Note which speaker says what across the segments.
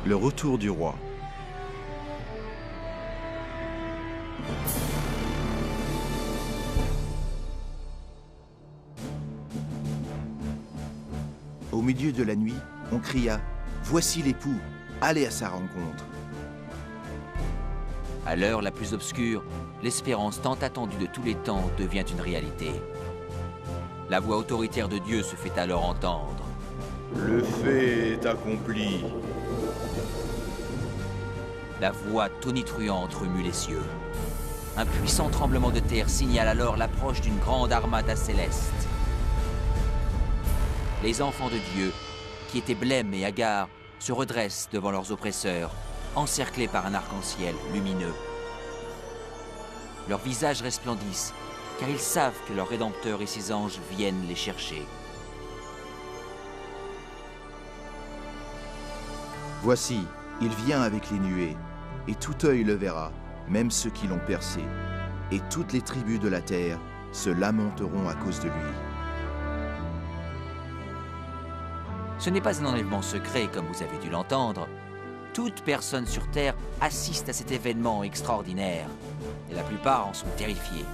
Speaker 1: Le retour du roi. Au milieu de la nuit, on cria « Voici l'époux, allez à sa rencontre !»
Speaker 2: À l'heure la plus obscure, l'espérance tant attendue de tous les temps devient une réalité. La voix autoritaire de Dieu se fait alors entendre.
Speaker 3: Le fait est accompli.
Speaker 2: La voix tonitruante remue les cieux. Un puissant tremblement de terre signale alors l'approche d'une grande armada céleste. Les enfants de Dieu, qui étaient blêmes et hagards, se redressent devant leurs oppresseurs, encerclés par un arc-en-ciel lumineux. Leurs visages resplendissent, car ils savent que leur Rédempteur et ses anges viennent les chercher.
Speaker 1: Voici, il vient avec les nuées, et tout œil le verra, même ceux qui l'ont percé, et toutes les tribus de la terre se lamenteront à cause de lui.
Speaker 2: Ce n'est pas un enlèvement secret, comme vous avez dû l'entendre. Toute personne sur Terre assiste à cet événement extraordinaire, et la plupart en sont terrifiés.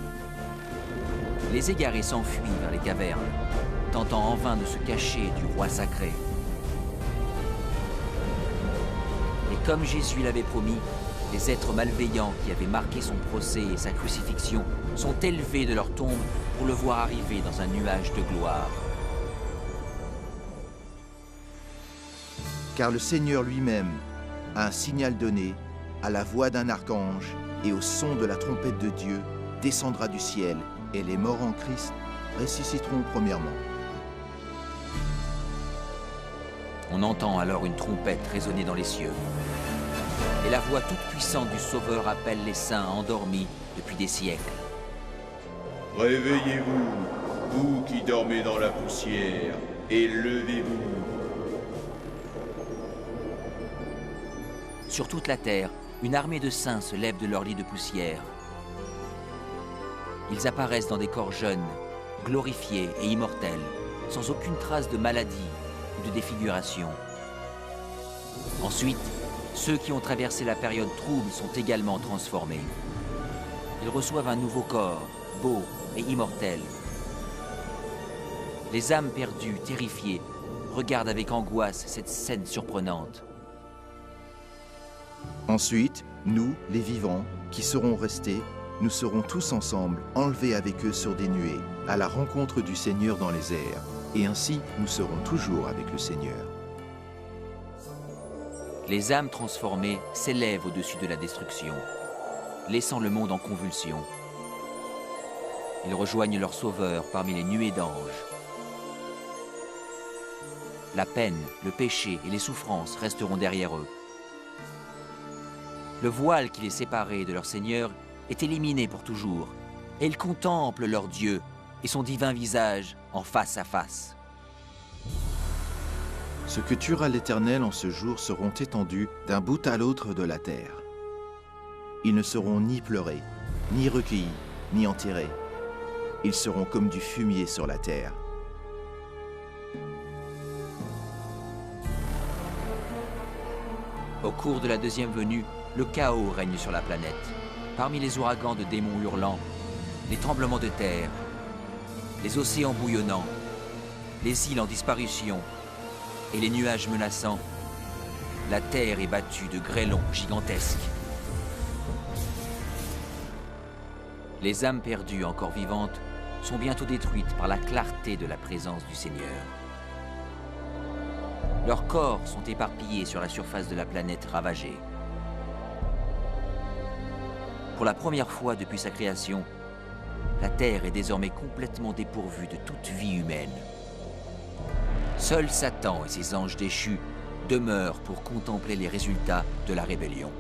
Speaker 2: Les égarés s'enfuient vers les cavernes, tentant en vain de se cacher du roi sacré. Et comme Jésus l'avait promis, les êtres malveillants qui avaient marqué son procès et sa crucifixion sont élevés de leur tombe pour le voir arriver dans un nuage de gloire.
Speaker 1: Car le Seigneur lui-même a un signal donné, à la voix d'un archange et au son de la trompette de Dieu, descendra du ciel, et les morts en Christ ressusciteront premièrement.
Speaker 2: On entend alors une trompette résonner dans les cieux. Et la voix toute puissante du Sauveur appelle les saints endormis depuis des siècles.
Speaker 3: Réveillez-vous, vous qui dormez dans la poussière, et levez-vous.
Speaker 2: Sur toute la terre, une armée de saints se lève de leur lit de poussière. Ils apparaissent dans des corps jeunes, glorifiés et immortels, sans aucune trace de maladie ou de défiguration. Ensuite, ceux qui ont traversé la période trouble sont également transformés. Ils reçoivent un nouveau corps, beau et immortel. Les âmes perdues, terrifiées, regardent avec angoisse cette scène surprenante.
Speaker 1: Ensuite, nous, les vivants, qui serons restés, nous serons tous ensemble, enlevés avec eux sur des nuées, à la rencontre du Seigneur dans les airs. Et ainsi, nous serons toujours avec le Seigneur.
Speaker 2: Les âmes transformées s'élèvent au-dessus de la destruction, laissant le monde en convulsion. Ils rejoignent leur Sauveur parmi les nuées d'anges. La peine, le péché et les souffrances resteront derrière eux. Le voile qui les séparait de leur Seigneur est éliminé pour toujours, et ils contemplent leur Dieu et son divin visage en face à face.
Speaker 1: Ce que tuera l'Éternel en ce jour seront étendus d'un bout à l'autre de la terre. Ils ne seront ni pleurés, ni recueillis, ni enterrés. Ils seront comme du fumier sur la terre.
Speaker 2: Au cours de la deuxième venue, le chaos règne sur la planète. Parmi les ouragans de démons hurlants, les tremblements de terre, les océans bouillonnants, les îles en disparition et les nuages menaçants, la terre est battue de grêlons gigantesques. Les âmes perdues encore vivantes sont bientôt détruites par la clarté de la présence du Seigneur. Leurs corps sont éparpillés sur la surface de la planète ravagée. Pour la première fois depuis sa création, la Terre est désormais complètement dépourvue de toute vie humaine. Seul Satan et ses anges déchus demeurent pour contempler les résultats de la rébellion.